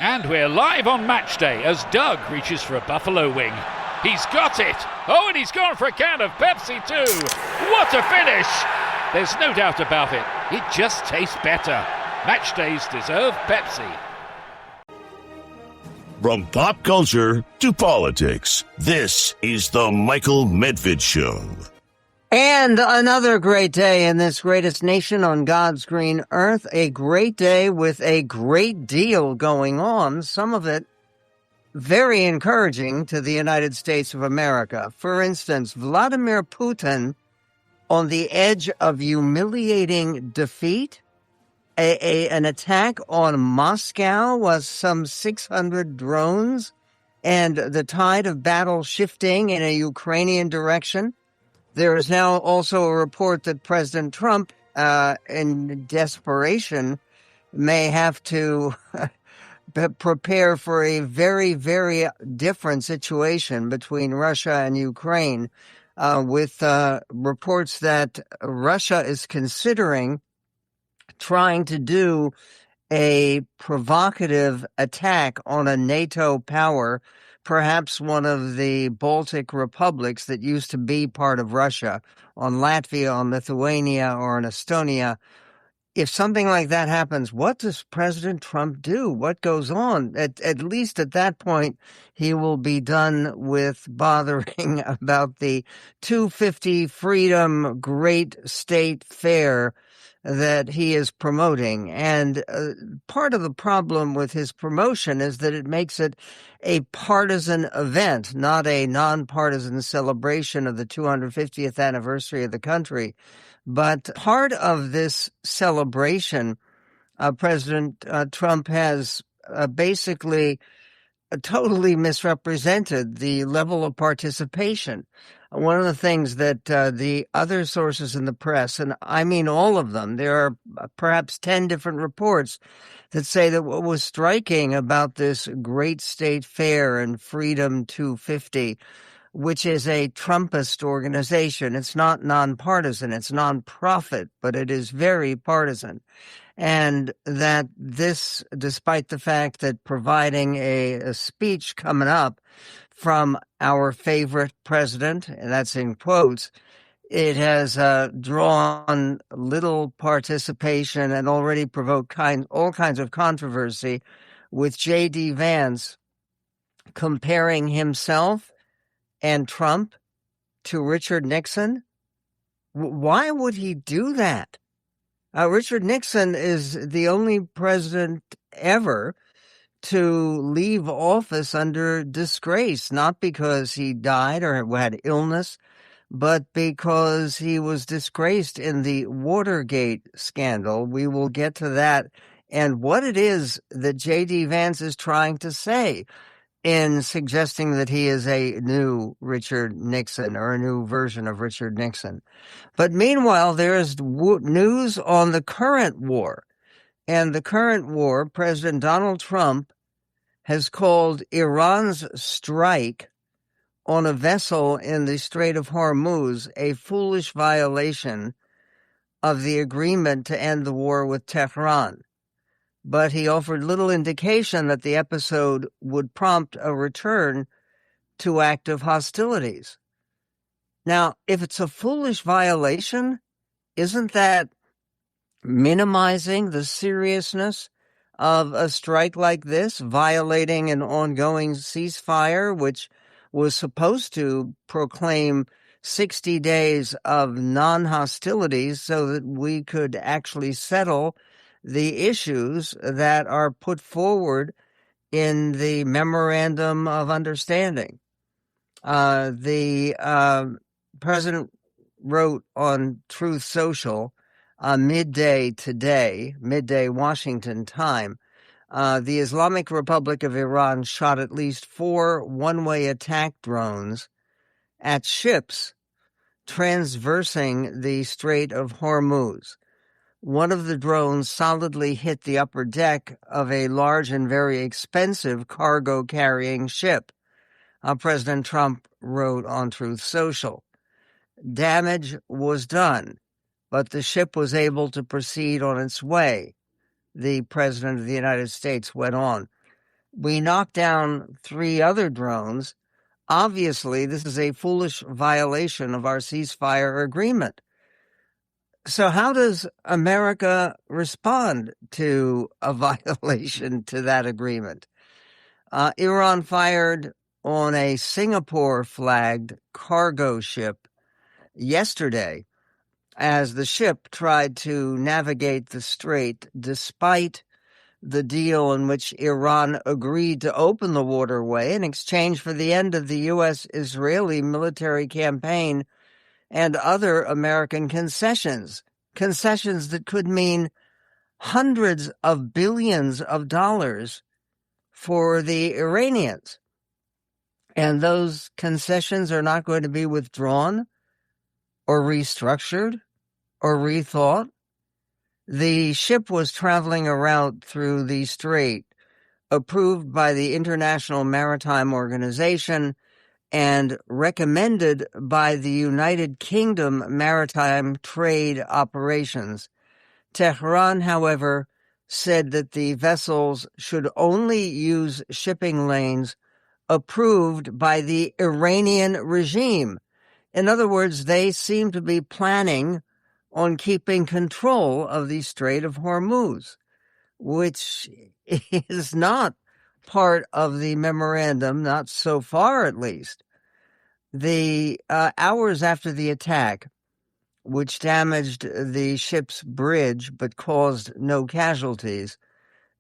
And we're live on match day as Doug reaches for a buffalo wing. He's got it! Oh, and he's gone for a can of Pepsi too! What a finish! There's no doubt about it. It just tastes better. Match days deserve Pepsi. From pop culture to politics, this is the Michael Medved Show. And another great day in this greatest nation on God's green earth. A great day with a great deal going on. Some of it very encouraging to the United States of America. For instance, Vladimir Putin on the edge of humiliating defeat. An attack on Moscow was some 600 drones and the tide of battle shifting in a Ukrainian direction. There is now also a report that President Trump, in desperation, may have to prepare for a very, very different situation between Russia and Ukraine, with reports that Russia is considering trying to do a provocative attack on a NATO power, perhaps one of the Baltic republics that used to be part of Russia, on Latvia, on Lithuania, or on Estonia. If something like that happens, what does President Trump do? What goes on? At least at that point, he will be done with bothering about the 250 Freedom Great State Fair that he is promoting. And part of the problem with his promotion is that it makes it a partisan event, not a nonpartisan celebration of the 250th anniversary of the country. But part of this celebration, President Trump has basically totally misrepresented the level of participation. One of the things that the other sources in the press, and I mean all of them, there are perhaps 10 different reports that say that what was striking about this Great State Fair and Freedom 250, which is a Trumpist organization, it's not nonpartisan, it's nonprofit, but it is very partisan. And that this, despite the fact that providing a speech coming up from our favorite president, and that's in quotes, it has drawn little participation and already provoked all kinds of controversy, with J.D. Vance comparing himself and Trump to Richard Nixon. Why would he do that? Richard Nixon is the only president ever to leave office under disgrace, not because he died or had illness, but because he was disgraced in the Watergate scandal. We will get to that and what it is that J.D. Vance is trying to say in suggesting that he is a new Richard Nixon or a new version of Richard Nixon. But meanwhile, there is news on the current war. And the current war, President Donald Trump has called Iran's strike on a vessel in the Strait of Hormuz a foolish violation of the agreement to end the war with Tehran. But he offered little indication that the episode would prompt a return to active hostilities. Now, if it's a foolish violation, isn't that minimizing the seriousness of a strike like this, violating an ongoing ceasefire, which was supposed to proclaim 60 days of non-hostilities so that we could actually settle the issues that are put forward in the Memorandum of Understanding? The president wrote on Truth Social midday today, midday Washington time, the Islamic Republic of Iran shot at least 4 one-way attack drones at ships transversing the Strait of Hormuz. One of the drones solidly hit the upper deck of a large and very expensive cargo-carrying ship. President Trump wrote on Truth Social. Damage was done, but the ship was able to proceed on its way, the President of the United States went on. We knocked down 3 other drones. Obviously, this is a foolish violation of our ceasefire agreement. So how does America respond to a violation to that agreement? Iran fired on a Singapore-flagged cargo ship yesterday as the ship tried to navigate the strait despite the deal in which Iran agreed to open the waterway in exchange for the end of the U.S.-Israeli military campaign and other American concessions that could mean hundreds of billions of dollars for the Iranians. And those concessions are not going to be withdrawn or restructured or rethought. The ship was traveling a route through the strait approved by the International Maritime Organization and recommended by the United Kingdom Maritime Trade Operations. Tehran, however, said that the vessels should only use shipping lanes approved by the Iranian regime. In other words, they seem to be planning on keeping control of the Strait of Hormuz, which is not part of the memorandum, not so far at least. The hours after the attack, which damaged the ship's bridge but caused no casualties,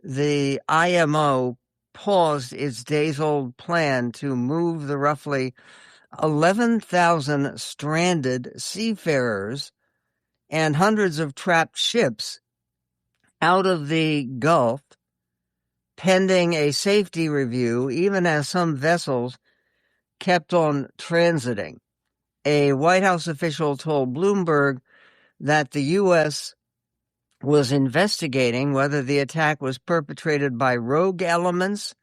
the IMO paused its days-old plan to move the roughly 11,000 stranded seafarers and hundreds of trapped ships out of the Gulf, pending a safety review, even as some vessels kept on transiting. A White House official told Bloomberg that the U.S. was investigating whether the attack was perpetrated by rogue elements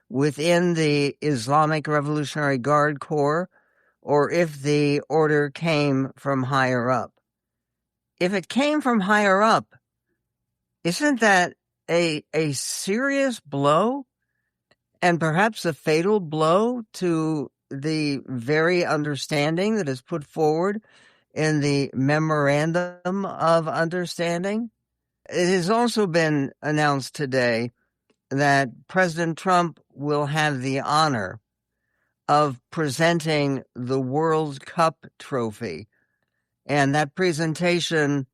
within the Islamic Revolutionary Guard Corps or if the order came from higher up. If it came from higher up, isn't that a serious blow and perhaps a fatal blow to the very understanding that is put forward in the Memorandum of Understanding? It has also been announced today that President Trump will have the honor of presenting the World Cup trophy, and that presentation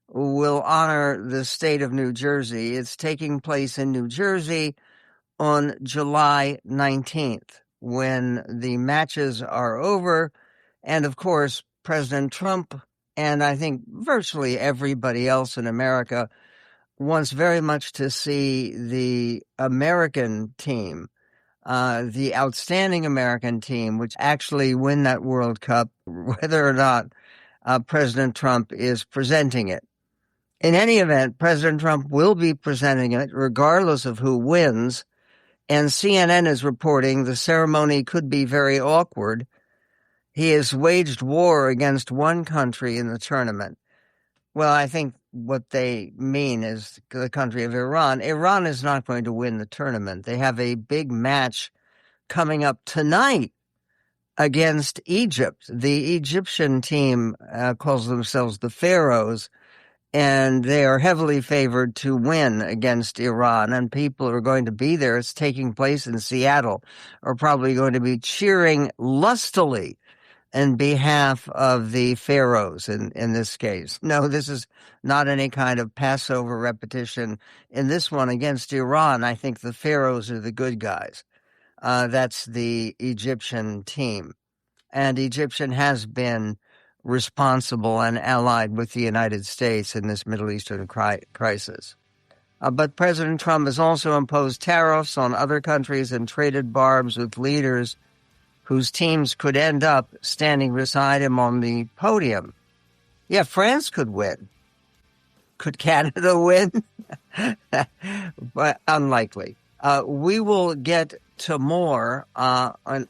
will honor the state of New Jersey. It's taking place in New Jersey on July 19th, when the matches are over. And of course, President Trump, and I think virtually everybody else in America, wants very much to see the American team, the outstanding American team, which actually win that World Cup, whether or not President Trump is presenting it. In any event, President Trump will be presenting it regardless of who wins, and CNN is reporting the ceremony could be very awkward. He has waged war against one country in the tournament. Well, I think what they mean is the country of Iran. Iran is not going to win the tournament. They have a big match coming up tonight against Egypt. The Egyptian team calls themselves the Pharaohs, and they are heavily favored to win against Iran, and people are going to be there. It's taking place in Seattle, are probably going to be cheering lustily in behalf of the Pharaohs in this case. No, this is not any kind of Passover repetition. In this one against Iran, I think the Pharaohs are the good guys. That's the Egyptian team. And Egyptian has been responsible and allied with the United States in this Middle Eastern crisis. But President Trump has also imposed tariffs on other countries and traded barbs with leaders whose teams could end up standing beside him on the podium. Yeah, France could win. Could Canada win? But unlikely. We will get to more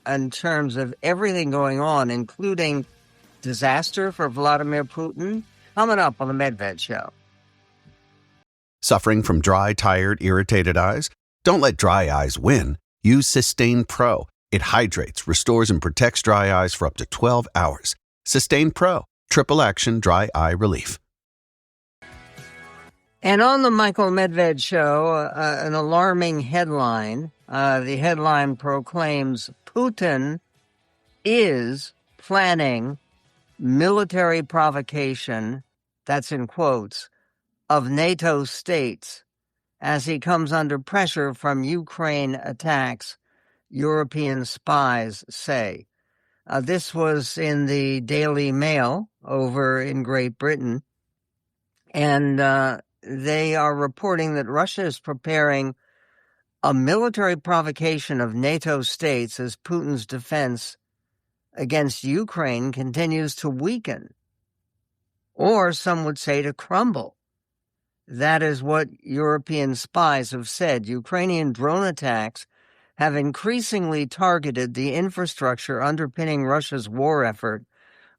in terms of everything going on, including disaster for Vladimir Putin, coming up on the Medved Show. Suffering from dry, tired, irritated eyes? Don't let dry eyes win. Use Systane Pro. It hydrates, restores, and protects dry eyes for up to 12 hours. Systane Pro. Triple action dry eye relief. And on the Michael Medved show, an alarming headline. The headline proclaims Putin is planning military provocation, that's in quotes, of NATO states as he comes under pressure from Ukraine attacks, European spies say. This was in the Daily Mail over in Great Britain, and they are reporting that Russia is preparing a military provocation of NATO states as Putin's defense against Ukraine continues to weaken, or some would say to crumble. That is what European spies have said. Ukrainian drone attacks have increasingly targeted the infrastructure underpinning Russia's war effort,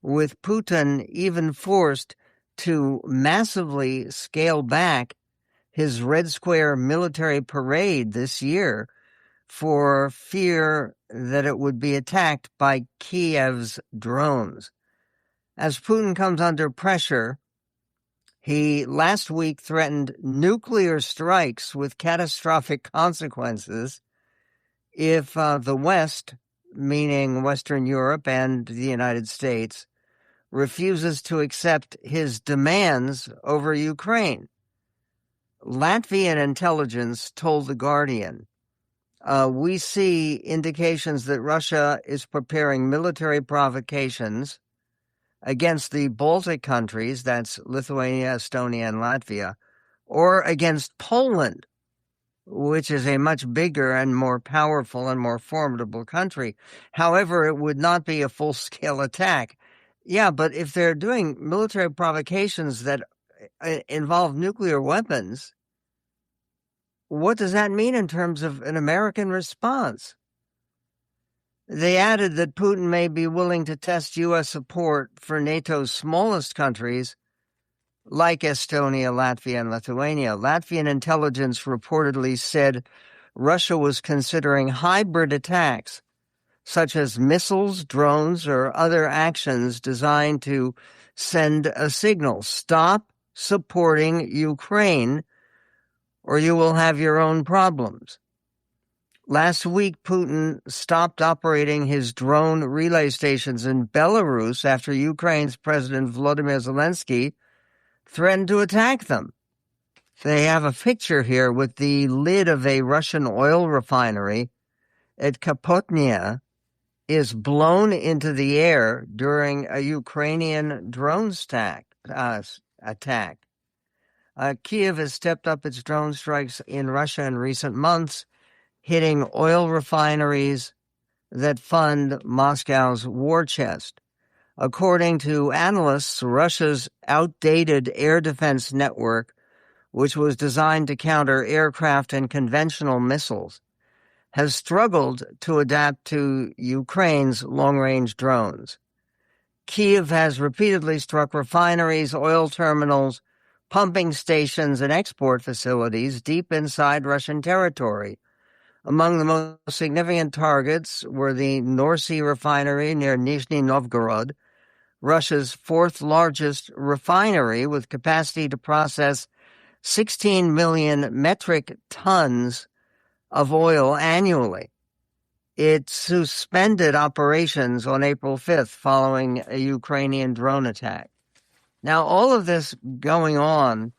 with Putin even forced to massively scale back his Red Square military parade this year for fear that it would be attacked by Kiev's drones. As Putin comes under pressure, he last week threatened nuclear strikes with catastrophic consequences if the West, meaning Western Europe and the United States, refuses to accept his demands over Ukraine. Latvian intelligence told The Guardian, we see indications that Russia is preparing military provocations against the Baltic countries, that's Lithuania, Estonia, and Latvia, or against Poland, which is a much bigger and more powerful and more formidable country. However, it would not be a full-scale attack. Yeah, but if they're doing military provocations that involve nuclear weapons, what does that mean in terms of an American response? They added that Putin may be willing to test U.S. support for NATO's smallest countries, like Estonia, Latvia, and Lithuania. Latvian intelligence reportedly said Russia was considering hybrid attacks, such as missiles, drones, or other actions designed to send a signal: stop supporting Ukraine, or you will have your own problems. Last week, Putin stopped operating his drone relay stations in Belarus after Ukraine's President Volodymyr Zelensky threatened to attack them. They have a picture here with the lid of a Russian oil refinery at Kapotnia is blown into the air during a Ukrainian drone attack. Kiev has stepped up its drone strikes in Russia in recent months, hitting oil refineries that fund Moscow's war chest. According to analysts, Russia's outdated air defense network, which was designed to counter aircraft and conventional missiles, has struggled to adapt to Ukraine's long-range drones. Kyiv has repeatedly struck refineries, oil terminals, pumping stations, and export facilities deep inside Russian territory. Among the most significant targets were the Norsy refinery near Nizhny Novgorod, Russia's fourth largest refinery with capacity to process 16 million metric tons of oil annually. It suspended operations on April 5th following a Ukrainian drone attack. Now, all of this going on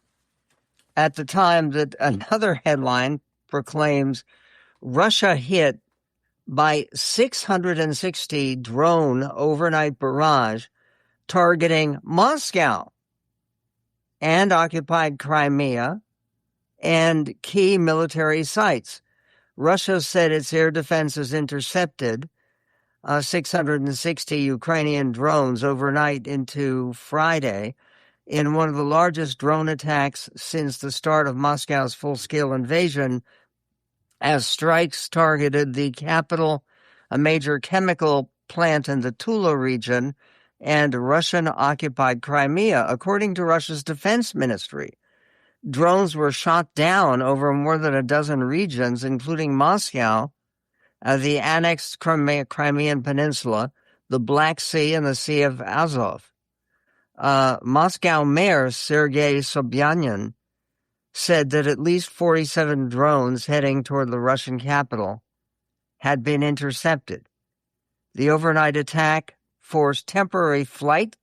at the time that another headline proclaims Russia hit by 660 drone overnight barrage targeting Moscow and occupied Crimea and key military sites. Russia said its air defenses intercepted 660 Ukrainian drones overnight into Friday in one of the largest drone attacks since the start of Moscow's full-scale invasion, as strikes targeted the capital, a major chemical plant in the Tula region, and Russian-occupied Crimea, according to Russia's defense ministry. drones were shot down over more than a dozen regions, including Moscow, the annexed Crimean Peninsula, the Black Sea, and the Sea of Azov. Moscow Mayor Sergei Sobyanin said that at least 47 drones heading toward the Russian capital had been intercepted. The overnight attack forced temporary flight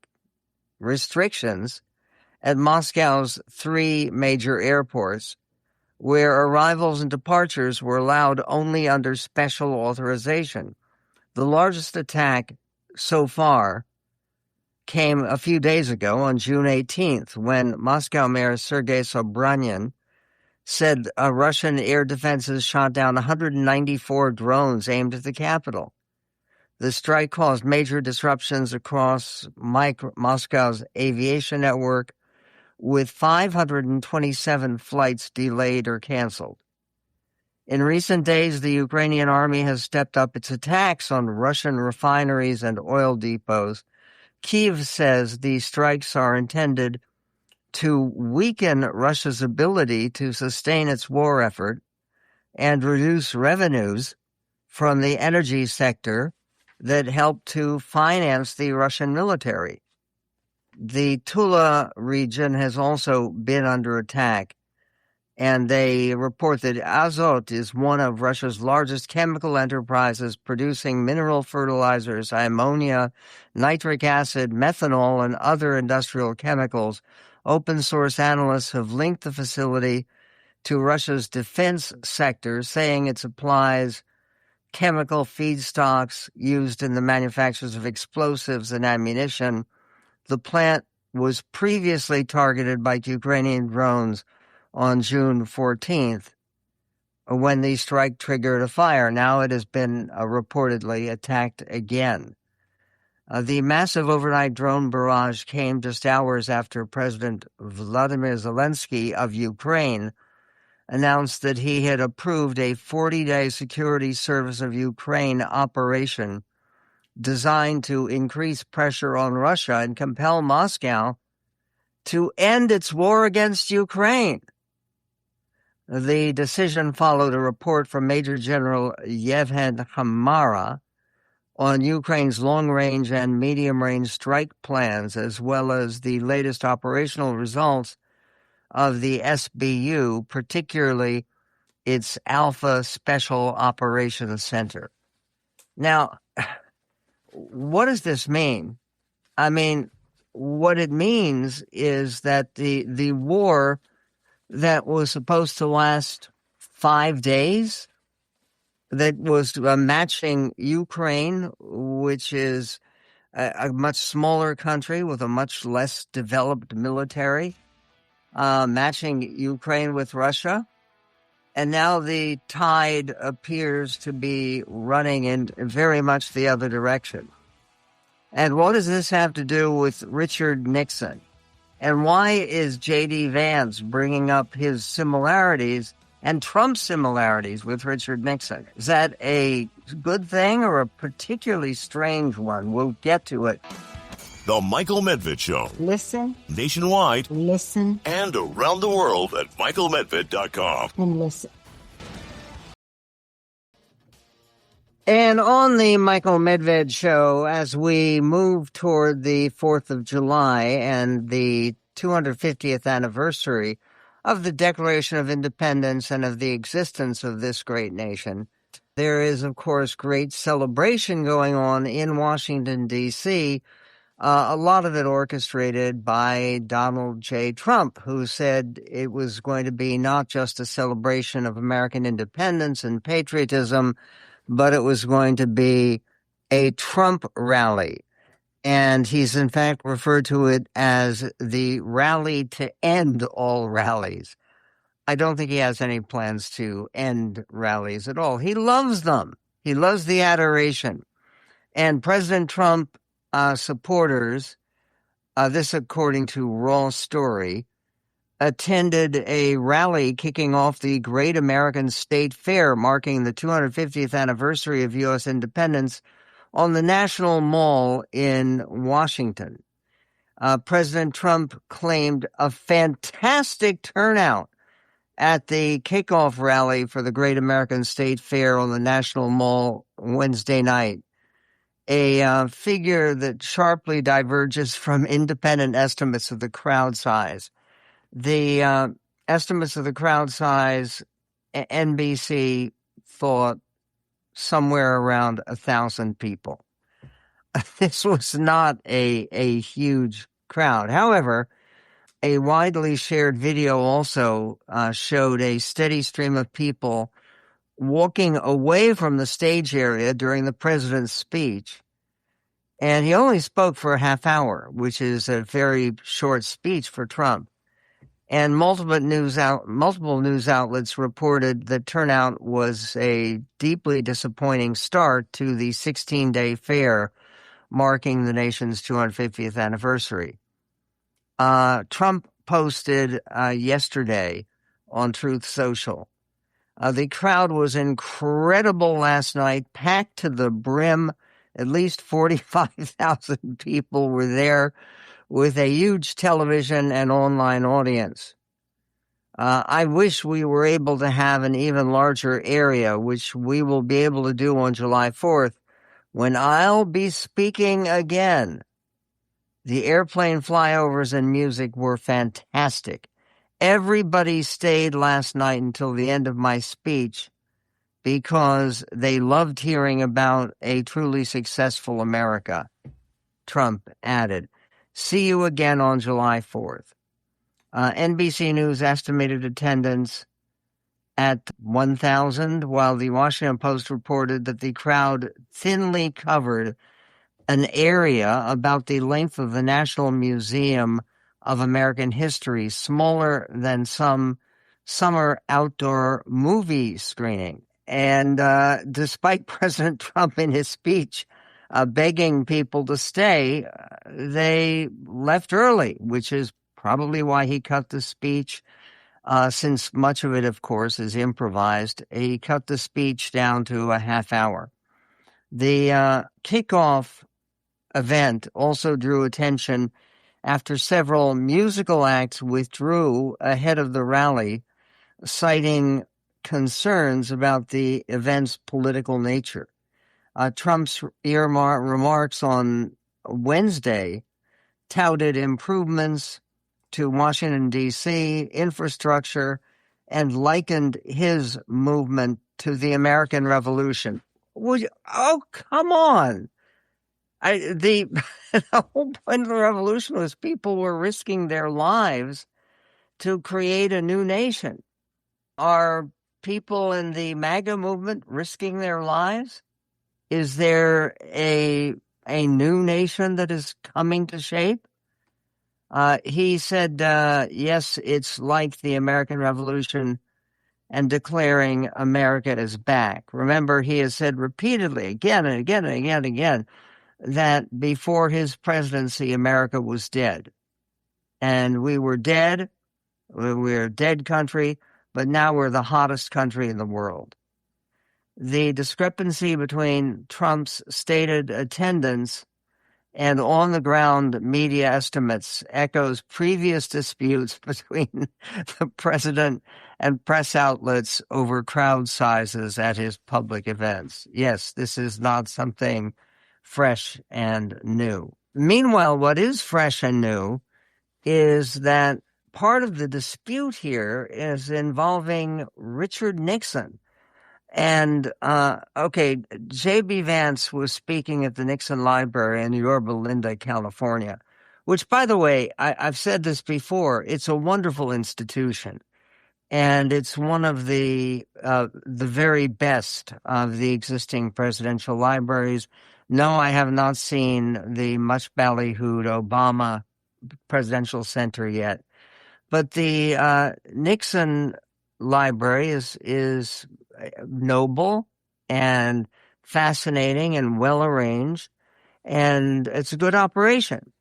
restrictions at Moscow's 3 major airports, where arrivals and departures were allowed only under special authorization. The largest attack so far came a few days ago on June 18th, when Moscow Mayor Sergei Sobyanin said Russian air defenses shot down 194 drones aimed at the capital. The strike caused major disruptions across Moscow's aviation network, with 527 flights delayed or canceled. In recent days, the Ukrainian army has stepped up its attacks on Russian refineries and oil depots. Kyiv says these strikes are intended to weaken Russia's ability to sustain its war effort and reduce revenues from the energy sector that help to finance the Russian military. The Tula region has also been under attack, and they report that Azot is one of Russia's largest chemical enterprises producing mineral fertilizers, ammonia, nitric acid, methanol, and other industrial chemicals. Open-source analysts have linked the facility to Russia's defense sector, saying it supplies chemical feedstocks used in the manufactures of explosives and ammunition. The plant was previously targeted by Ukrainian drones on June 14th, when the strike triggered a fire. Now it has been reportedly attacked again. The massive overnight drone barrage came just hours after President Vladimir Zelensky of Ukraine announced that he had approved a 40-day Security Service of Ukraine operation designed to increase pressure on Russia and compel Moscow to end its war against Ukraine. The decision followed a report from Major General Yevhen Hamara on Ukraine's long-range and medium-range strike plans, as well as the latest operational results of the SBU, particularly its Alpha Special Operations Center. Now, what does this mean? I mean, what it means is that the war that was supposed to last 5 days, that was matching Ukraine, which is a much smaller country with a much less developed military, matching Ukraine with Russia. And now the tide appears to be running in very much the other direction. And what does this have to do with Richard Nixon? And why is J.D. Vance bringing up his similarities and Trump's similarities with Richard Nixon? Is that a good thing or a particularly strange one? We'll get to it. The Michael Medved Show. Listen. Nationwide. Listen. And around the world at michaelmedved.com. And listen. And on the Michael Medved Show, as we move toward the 4th of July and the 250th anniversary of the Declaration of Independence and of the existence of this great nation, there is, of course, great celebration going on in Washington, D.C., a lot of it orchestrated by Donald J. Trump, who said it was going to be not just a celebration of American independence and patriotism, but it was going to be a Trump rally. And he's in fact referred to it as the rally to end all rallies. I don't think he has any plans to end rallies at all. He loves them. He loves the adoration. And President Trump supporters, this according to Raw Story, attended a rally kicking off the Great American State Fair, marking the 250th anniversary of U.S. independence on the National Mall in Washington. President Trump claimed a fantastic turnout at the kickoff rally for the Great American State Fair on the National Mall Wednesday night, a figure that sharply diverges from independent estimates of the crowd size. The estimates of the crowd size, NBC thought somewhere around 1,000 people. This was not a huge crowd. However, a widely shared video also showed a steady stream of people walking away from the stage area during the president's speech. And he only spoke for a half hour, which is a very short speech for Trump. And multiple news outlets reported that turnout was a deeply disappointing start to the 16-day fair marking the nation's 250th anniversary. Trump posted yesterday on Truth Social. The crowd was incredible last night, packed to the brim. At least 45,000 people were there with a huge television and online audience. I wish we were able to have an even larger area, which we will be able to do on July 4th, when I'll be speaking again. The airplane flyovers and music were fantastic. Everybody stayed last night until the end of my speech because they loved hearing about a truly successful America. Trump added, "See you again on July 4th. NBC News estimated attendance at 1,000, while the Washington Post reported that the crowd thinly covered an area about the length of the National Museum of American History, smaller than some summer outdoor movie screening. And despite President Trump in his speech begging people to stay, they left early, which is probably why he cut the speech. Since much of it, of course, is improvised, he cut the speech down to a half hour. The kickoff event also drew attention after several musical acts withdrew ahead of the rally, citing concerns about the event's political nature. Trump's remarks on Wednesday touted improvements to Washington, D.C., infrastructure, and likened his movement to the American Revolution. Oh, come on. The whole point of the revolution was people were risking their lives to create a new nation. Are people in the MAGA movement risking their lives? Is there a new nation that is coming to shape? He said, yes, it's like the American Revolution, and declaring America is back. Remember, he has said repeatedly, again and again and again and again, that before his presidency, America was dead. And we were dead. We're a dead country, but now we're the hottest country in the world. The discrepancy between Trump's stated attendance and on-the-ground media estimates echoes previous disputes between the president and press outlets over crowd sizes at his public events. Yes, this is not something fresh and new. Meanwhile, what is fresh and new is that part of the dispute here is involving Richard Nixon. And, J.B. Vance was speaking at the Nixon Library in Yorba Linda, California, which, by the way, I've said this before, it's a wonderful institution. And it's one of the very best of the existing presidential libraries. No, I have not seen the much ballyhooed Obama Presidential Center yet. But the Nixon Library is noble and fascinating and well arranged, and it's a good operation.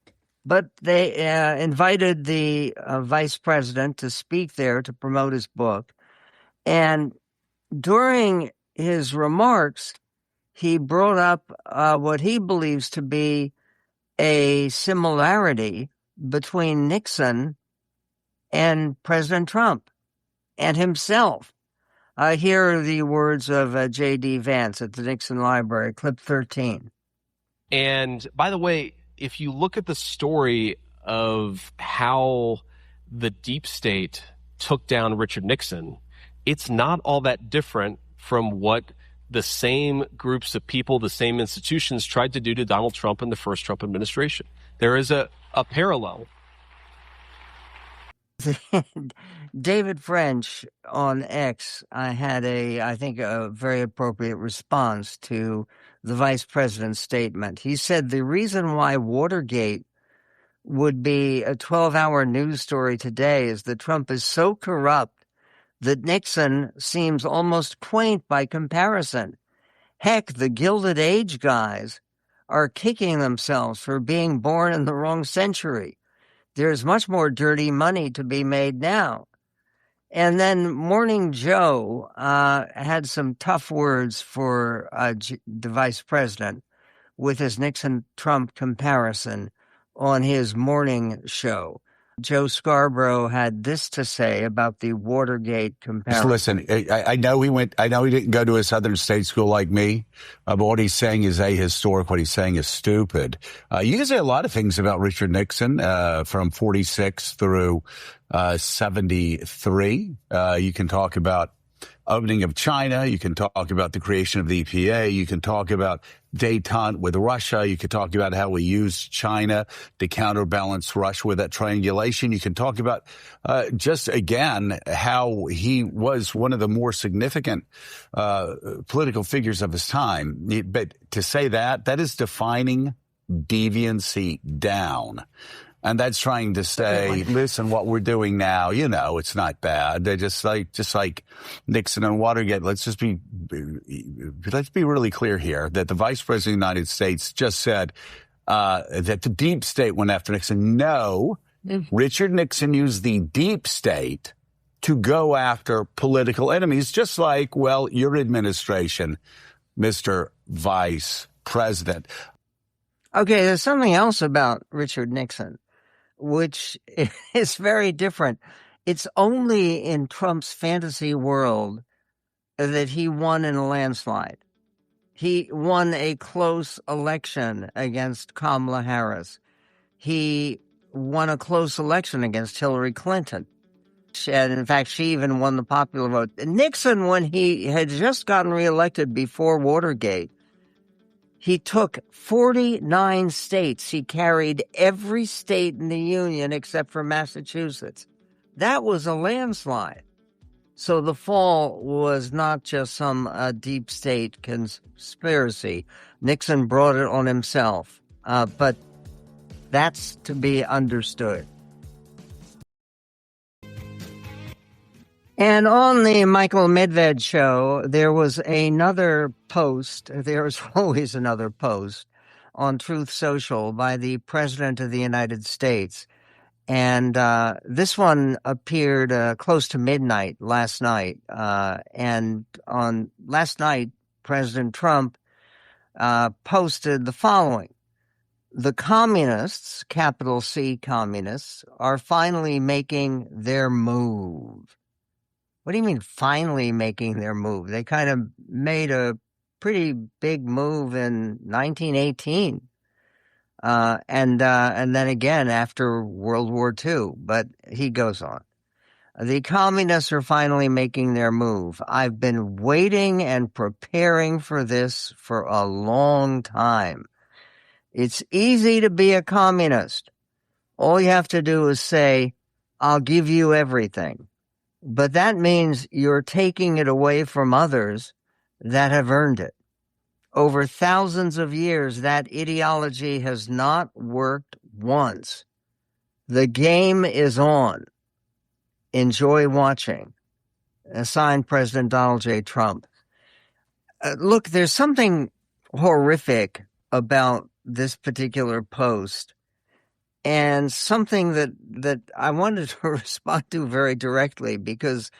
But they invited the vice president to speak there to promote his book, and during his remarks, he brought up what he believes to be a similarity between Nixon and President Trump and himself. Here are the words of J.D. Vance at the Nixon Library, clip 13. And by the way, if you look at the story of how the deep state took down Richard Nixon, it's not all that different from what the same groups of people, the same institutions tried to do to Donald Trump in the first Trump administration. There is a parallel. David French on X had I think a very appropriate response to the vice president's statement. He said the reason why Watergate would be a 12-hour news story today is that Trump is so corrupt that Nixon seems almost quaint by comparison. Heck, the Gilded Age guys are kicking themselves for being born in the wrong century. There's much more dirty money to be made now. And then Morning Joe had some tough words for the vice president with his Nixon-Trump comparison on his morning show. Joe Scarborough had this to say about the Watergate comparison. Listen, I know he didn't go to a Southern state school like me, but what he's saying is ahistoric. What he's saying is stupid. You can say a lot of things about Richard Nixon from 46 through 73. You can talk about opening of China. You can talk about the creation of the EPA. You can talk about détente with Russia. You could talk about how we used China to counterbalance Russia with that triangulation. You can talk about just, again, how he was one of the more significant political figures of his time. But to say that is defining deviancy down. And that's trying to say, listen, what we're doing now, it's not bad. They're just like Nixon and Watergate. Let's be really clear here that the vice president of the United States just said that the deep state went after Nixon. No, Richard Nixon used the deep state to go after political enemies, just like, well, your administration, Mr. Vice President. Okay, there's something else about Richard Nixon, which is very different. It's only in Trump's fantasy world that he won in a landslide. He won a close election against Kamala Harris. He won a close election against Hillary Clinton. And in fact, she even won the popular vote. Nixon, when he had just gotten reelected before Watergate, he took 49 states. He carried every state in the Union except for Massachusetts. That was a landslide. So the fall was not just some deep state conspiracy. Nixon brought it on himself. But that's to be understood. And on the Michael Medved show, there was another post. There's always another post on Truth Social by the President of the United States. And this one appeared close to midnight last night. And on last night, President Trump posted the following. The communists, capital C communists, are finally making their move. What do you mean finally making their move? They kind of made a pretty big move in 1918. And then again after World War II. But he goes on. The communists are finally making their move. I've been waiting and preparing for this for a long time. It's easy to be a communist. All you have to do is say, I'll give you everything. But that means you're taking it away from others that have earned it. Over thousands of years, that ideology has not worked once. The game is on. Enjoy watching. Signed, President Donald J. Trump. Look, there's something horrific about this particular post. And something that I wanted to respond to very directly, because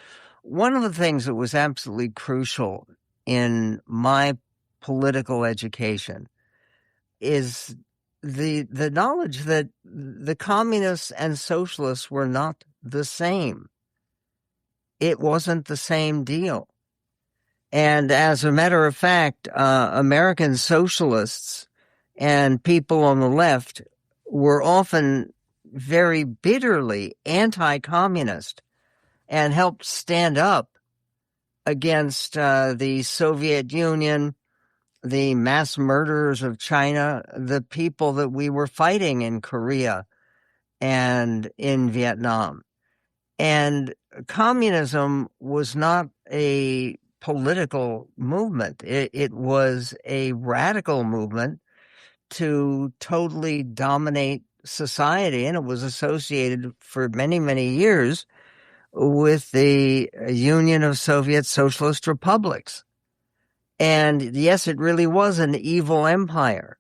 one of the things that was absolutely crucial in my political education is the knowledge that the communists and socialists were not the same. It wasn't the same deal. And as a matter of fact, American socialists and people on the left were often very bitterly anti-communist and helped stand up against the Soviet Union, the mass murderers of China, the people that we were fighting in Korea and in Vietnam. And communism was not a political movement. It was a radical movement to totally dominate society, and it was associated for many, many years with the Union of Soviet Socialist Republics. And yes, it really was an evil empire.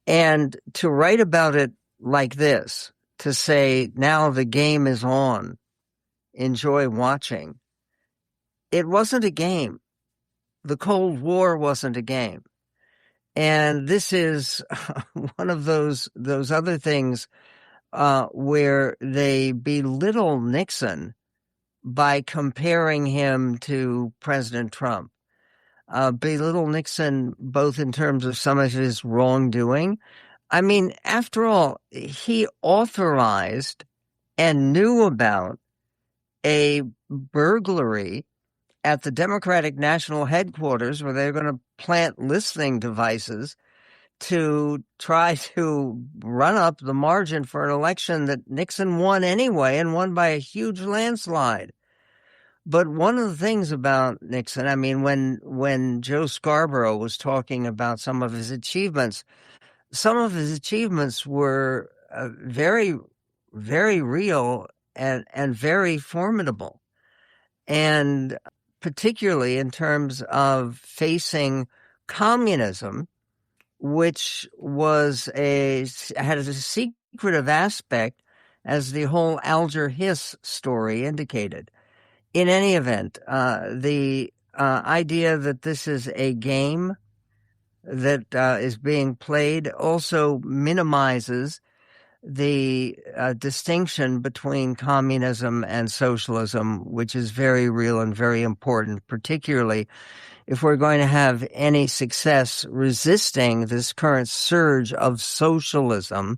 And to write about it like this, to say, now the game is on, enjoy watching, it wasn't a game. The Cold War wasn't a game. And this is one of those other things where they belittle Nixon by comparing him to President Trump. Belittle Nixon both in terms of some of his wrongdoing. I mean, after all, he authorized and knew about a burglary at the Democratic National Headquarters where they're going to plant listening devices to try to run up the margin for an election that Nixon won anyway and won by a huge landslide. But one of the things about Nixon, I mean, when Joe Scarborough was talking about some of his achievements were very, very real and very formidable. And particularly in terms of facing communism, which had a secretive aspect, as the whole Alger Hiss story indicated. In any event, the idea that this is a game that is being played also minimizes the distinction between communism and socialism, which is very real and very important, particularly if we're going to have any success resisting this current surge of socialism,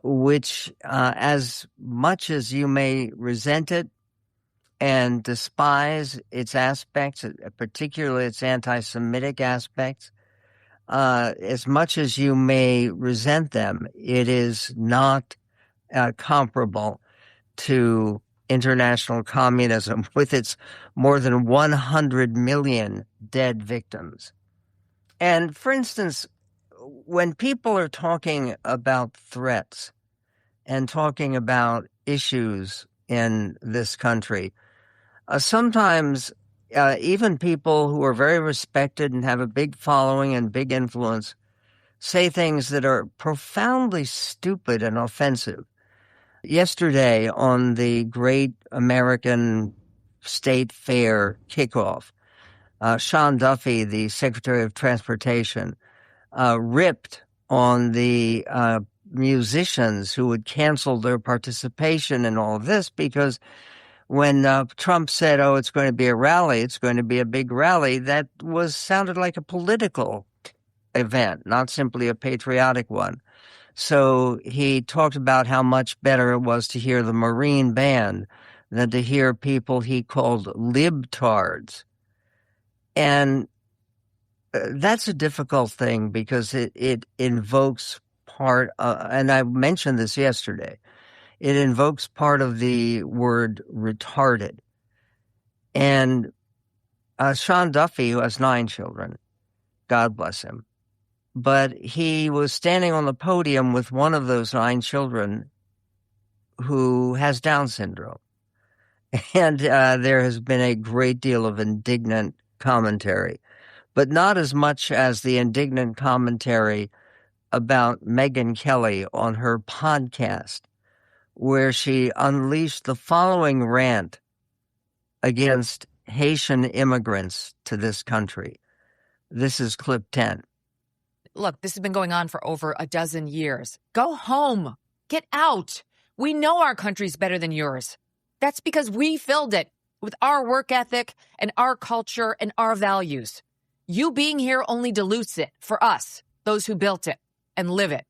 which as much as you may resent it and despise its aspects, particularly its anti-Semitic aspects, as much as you may resent them, it is not comparable to international communism with its more than 100 million dead victims. And for instance, when people are talking about threats and talking about issues in this country, sometimes even people who are very respected and have a big following and big influence say things that are profoundly stupid and offensive. Yesterday, on the great American State Fair kickoff, Sean Duffy, the Secretary of Transportation, ripped on the musicians who had canceled their participation in all of this because when Trump said, "Oh, it's going to be a rally, it's going to be a big rally," that sounded like a political event, not simply a patriotic one. So he talked about how much better it was to hear the Marine Band than to hear people he called libtards. And that's a difficult thing because it invokes part, and I mentioned this yesterday, it invokes part of the word retarded. And Sean Duffy, who has 9 children, God bless him, but he was standing on the podium with one of those 9 children who has Down syndrome. And there has been a great deal of indignant commentary, but not as much as the indignant commentary about Megyn Kelly on her podcast, where she unleashed the following rant against Haitian immigrants to this country. This is clip 10. look, this has been going on for over a dozen years. Go home. Get out. We know our country's better than yours. That's because we filled it with our work ethic and our culture and our values. You being here only dilutes it for us, those who built it and live it.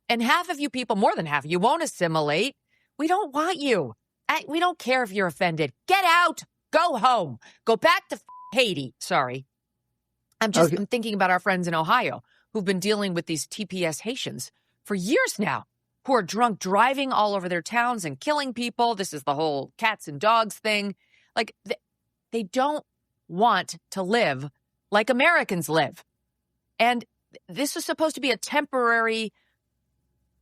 And half of you people, more than half, you won't assimilate. We don't want you. We don't care if you're offended. Get out. Go home. Go back to Haiti. Sorry. I'm thinking about our friends in Ohio who've been dealing with these TPS Haitians for years now, who are drunk driving all over their towns and killing people. This is the whole cats and dogs thing. Like, they don't want to live like Americans live. And this was supposed to be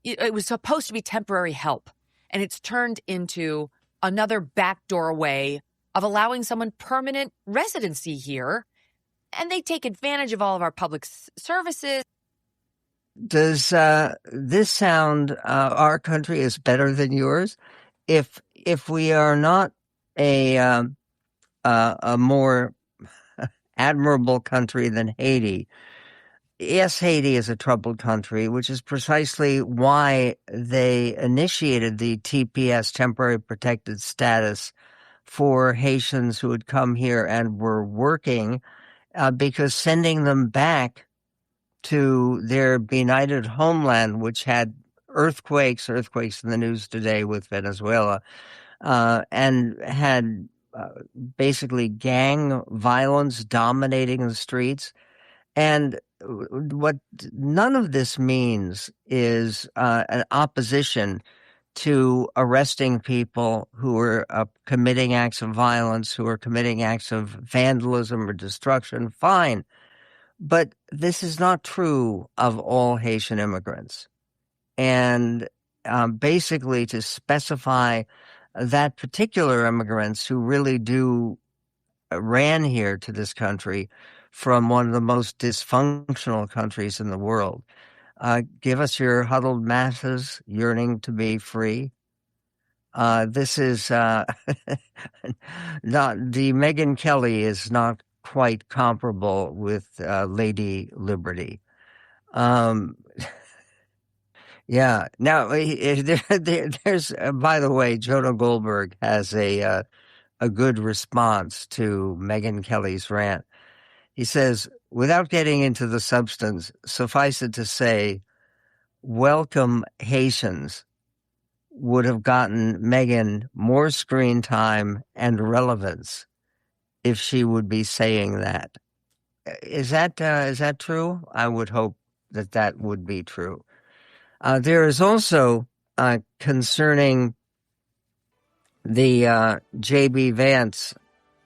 it was supposed to be temporary help. And it's turned into another backdoor way of allowing someone permanent residency here. And they take advantage of all of our public services. Does this sound our country is better than yours? If we are not a more admirable country than Haiti, yes, Haiti is a troubled country, which is precisely why they initiated the TPS, temporary protected status, for Haitians who had come here and were working, because sending them back to their benighted homeland, which had earthquakes in the news today with Venezuela, and had basically gang violence dominating the streets. And what none of this means is an opposition to arresting people who are committing acts of violence, who are committing acts of vandalism or destruction. Fine. But this is not true of all Haitian immigrants. And basically to specify that particular immigrants who really ran here to this country from one of the most dysfunctional countries in the world. Give us your huddled masses yearning to be free. This is not the Megyn Kelly is not quite comparable with Lady Liberty. Yeah. Now, there's by the way, Jonah Goldberg has a good response to Megyn Kelly's rant. He says, without getting into the substance, suffice it to say, welcome Haitians would have gotten Megyn more screen time and relevance if she would be saying that. Is that true? I would hope that would be true. There is also concerning the J.B. Vance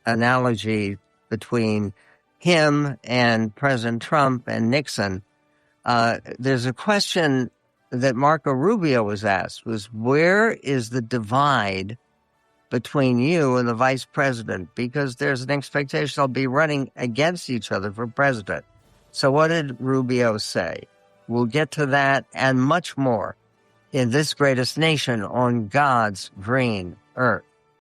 analogy between him and President Trump and Nixon. There's a question that Marco Rubio was asked, was where is the divide between you and the vice president? Because there's an expectation they'll be running against each other for president. So what did Rubio say? We'll get to that and much more in This Greatest Nation on God's Green Earth.